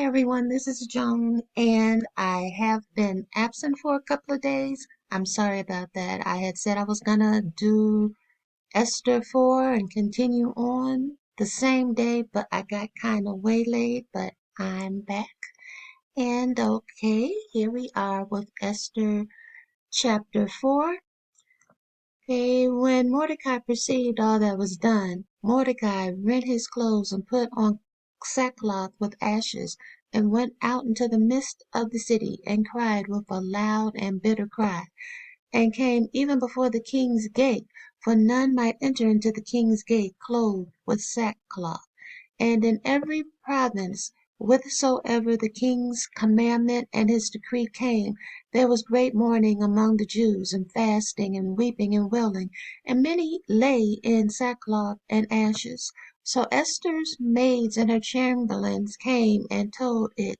everyone, this is Joan, and I have been absent for a couple of days. I'm sorry about that. I had said I was gonna do Esther 4 and continue on the same day, but I got kind of waylaid, but I'm back. And okay, here we are with Esther chapter 4. Okay, when Mordecai perceived all that was done, Mordecai rent his clothes and put on sackcloth with ashes, and went out into the midst of the city, and cried with a loud and bitter cry, and came even before the king's gate, for none might enter into the king's gate clothed with sackcloth. And in every province whithersoever the king's commandment and his decree came, there was great mourning among the Jews, and fasting, and weeping, and wailing, and many lay in sackcloth and ashes. So Esther's maids and her chamberlains came and told it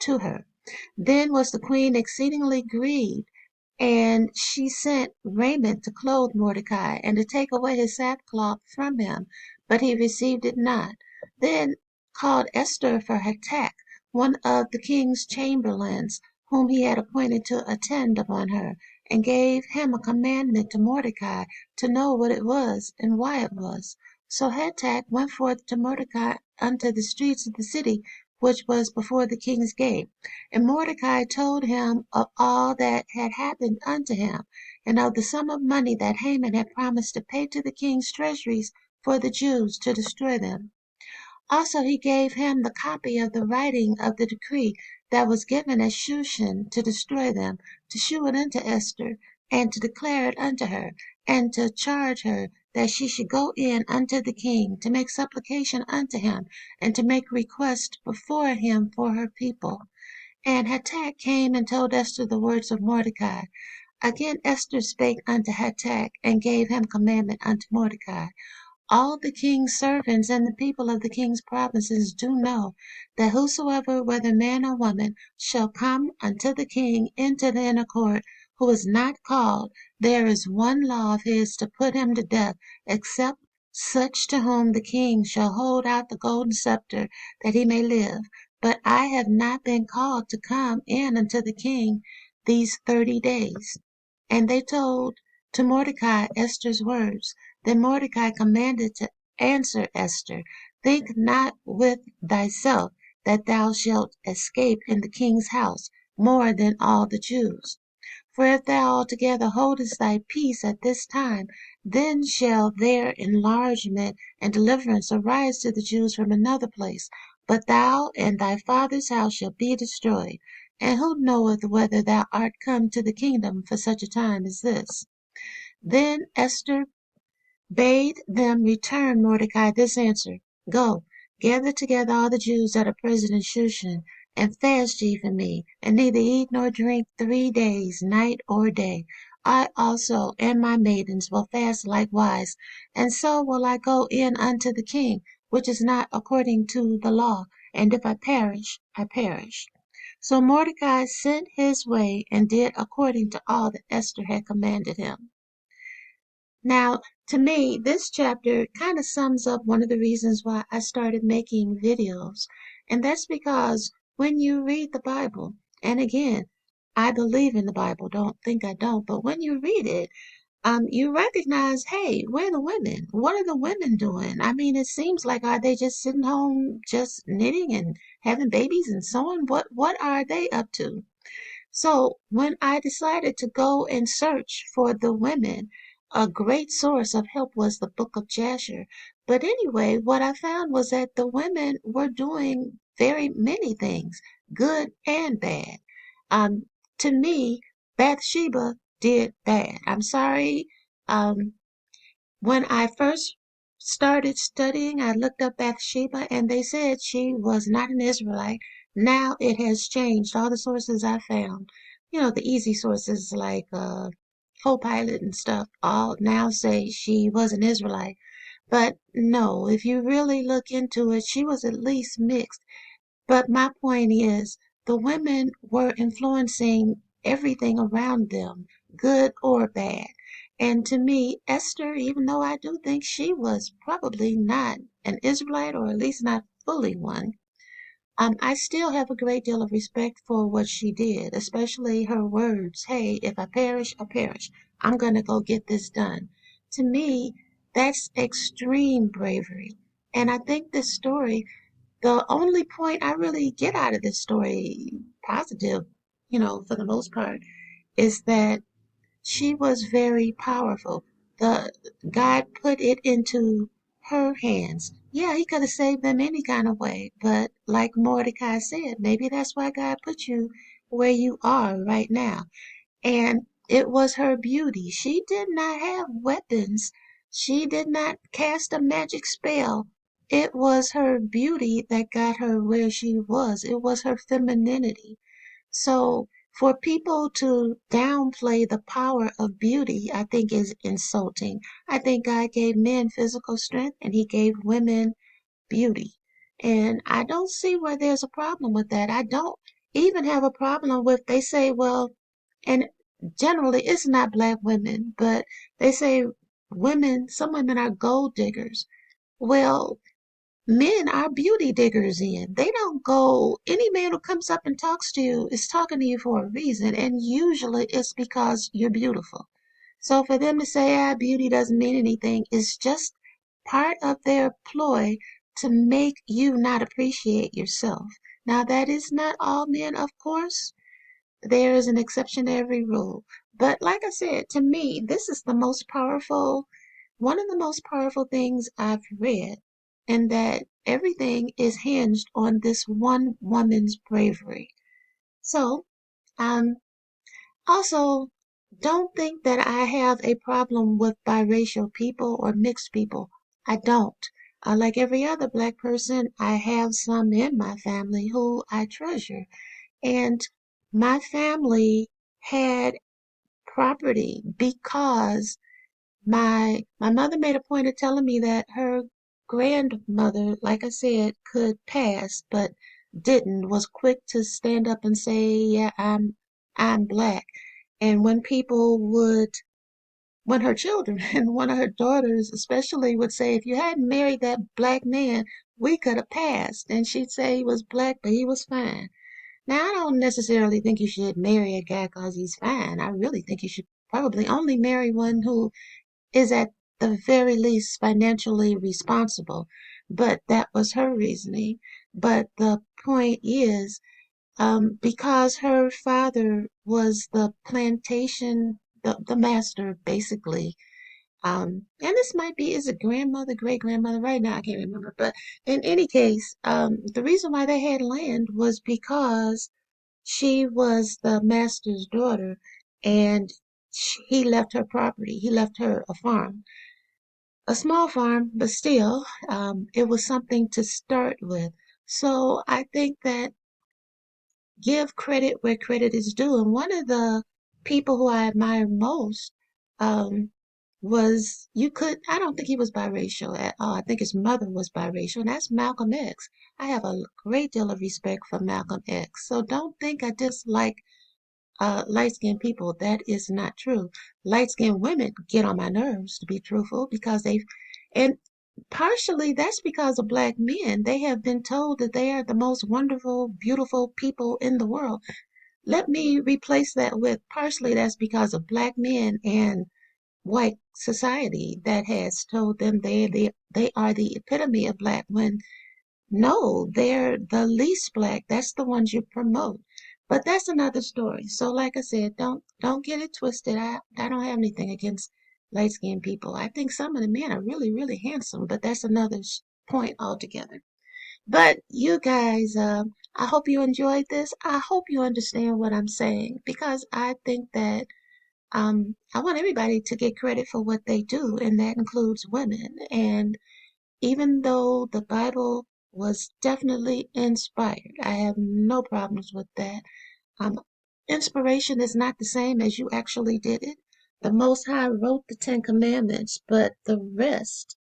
to her. Then was the queen exceedingly grieved, and she sent raiment to clothe Mordecai, and to take away his sackcloth from him, but he received it not. Then called Esther for Hatak, one of the king's chamberlains, whom he had appointed to attend upon her, and gave him a commandment to Mordecai to know what it was, and why it was. So Hatak went forth to Mordecai unto the streets of the city, which was before the king's gate. And Mordecai told him of all that had happened unto him, and of the sum of money that Haman had promised to pay to the king's treasuries for the Jews to destroy them. Also he gave him the copy of the writing of the decree that was given at Shushan to destroy them, to shew it unto Esther, and to declare it unto her, and to charge her that she should go in unto the king, to make supplication unto him, and to make request before him for her people. And Hatak came and told Esther the words of Mordecai. Again Esther spake unto Hatak, and gave him commandment unto Mordecai. All the king's servants and the people of the king's provinces do know that whosoever, whether man or woman, shall come unto the king into the inner court, who is not called, there is one law of his to put him to death, except such to whom the king shall hold out the golden scepter, that he may live. But I have not been called to come in unto the king these 30 days. And they told to Mordecai Esther's words. Then Mordecai commanded to answer Esther, Think not with thyself that thou shalt escape in the king's house more than all the Jews. For if thou altogether holdest thy peace at this time, then shall their enlargement and deliverance arise to the Jews from another place. But thou and thy father's house shall be destroyed. And who knoweth whether thou art come to the kingdom for such a time as this? Then Esther bade them return Mordecai this answer, Go, gather together all the Jews that are present in Shushan, and fast ye for me, and neither eat nor drink 3 days, night or day. I also and my maidens will fast likewise, and so will I go in unto the king, which is not according to the law, and if I perish, I perish. So Mordecai sent his way, and did according to all that Esther had commanded him. Now, to me, this chapter kind of sums up one of the reasons why I started making videos. And that's because when you read the Bible, and again, I believe in the Bible, don't think I don't, but when you read it, you recognize, hey, where are the women? What are the women doing? I mean, it seems like, are they just sitting home just knitting and having babies and so on? What are they up to? So when I decided to go and search for the women, a great source of help was the book of Jasher. But anyway, what I found was that the women were doing very many things, good and bad. Um, to me, Bathsheba did bad. I'm sorry. Um, when I first started studying, I looked up Bathsheba and they said she was not an Israelite. Now it has changed. All the sources I found, the easy sources like Copilot and stuff, all now say she was an Israelite. But no, if you really look into it, she was at least mixed. But my point is, the women were influencing everything around them, good or bad. And to me, Esther, even though I do think she was probably not an Israelite, or at least not fully one, I still have a great deal of respect for what she did, especially her words. Hey, if I perish, I perish. I'm going to go get this done. To me, that's extreme bravery. And I think this story, the only point I really get out of this story, positive, for the most part, is that she was very powerful. The God put it into her hands. Yeah, he could have saved them any kind of way, but like Mordecai said, maybe that's why God put you where you are right now. And it was her beauty. She did not have weapons. She did not cast a magic spell. It was her beauty that got her where she was. It was her femininity. So for people to downplay the power of beauty, I think is insulting. I think God gave men physical strength and he gave women beauty. And I don't see where there's a problem with that. I don't even have a problem with they say, well, and generally it's not black women, but they say some women are gold diggers. Well, men are beauty diggers in. They don't go, any man who comes up and talks to you is talking to you for a reason, and usually it's because you're beautiful. So for them to say, beauty doesn't mean anything is just part of their ploy to make you not appreciate yourself. Now, that is not all men, of course. There is an exception to every rule. But like I said, to me, this is one of the most powerful things I've read, and that everything is hinged on this one woman's bravery. So, um, also, don't think that I have a problem with biracial people or mixed people. I don't. Like every other black person, I have some in my family who I treasure. And my family had property because my mother made a point of telling me that her grandmother, like I said, could pass but didn't, was quick to stand up and say, yeah, I'm black. And when her children and one of her daughters especially would say, if you hadn't married that black man, we could have passed. And she'd say he was black, but he was fine. Now, I don't necessarily think you should marry a guy because he's fine. I really think you should probably only marry one who is at the very least financially responsible. But that was her reasoning. But the point is, because her father was the plantation, the master, basically. And this might be, is it grandmother, great grandmother? Right now, I can't remember. But in any case, the reason why they had land was because she was the master's daughter and he left her property. He left her a farm, a small farm, but still, it was something to start with. So I think that give credit where credit is due. And one of the people who I admire most um, I don't think he was biracial at all. I think his mother was biracial, and that's Malcolm X. I have a great deal of respect for Malcolm X. So don't think I dislike light-skinned people. That is not true. Light-skinned women get on my nerves, to be truthful, and partially that's because of black men. They have been told that they are the most wonderful, beautiful people in the world. Let me replace that with partially that's because of black men and white society that has told them they are the epitome of black when no, they're the least black. That's the ones you promote. But that's another story. So like I said, don't get it twisted. I don't have anything against light skinned people. I think some of the men are really, really handsome, but that's another point altogether. But you guys, I hope you enjoyed this. I hope you understand what I'm saying because I think that I want everybody to get credit for what they do, and that includes women. And even though the Bible was definitely inspired, I have no problems with that. Um, Inspiration is not the same as you actually did it. The Most High wrote the Ten Commandments, but the rest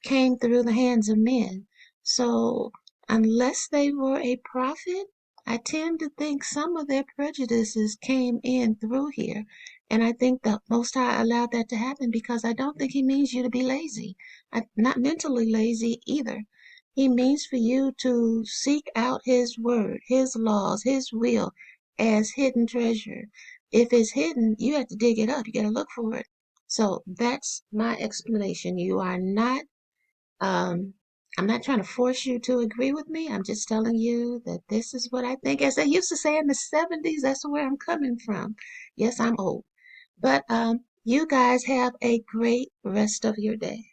came through the hands of men. So, unless they were a prophet, I tend to think some of their prejudices came in through here. And I think the Most High allowed that to happen because I don't think He means you to be lazy. Not mentally lazy either. He means for you to seek out His word, His laws, His will as hidden treasure. If it's hidden, you have to dig it up. You got to look for it. So that's my explanation. You are not, I'm not trying to force you to agree with me. I'm just telling you that this is what I think. As they used to say in the 70s, that's where I'm coming from. Yes, I'm old. But you guys have a great rest of your day.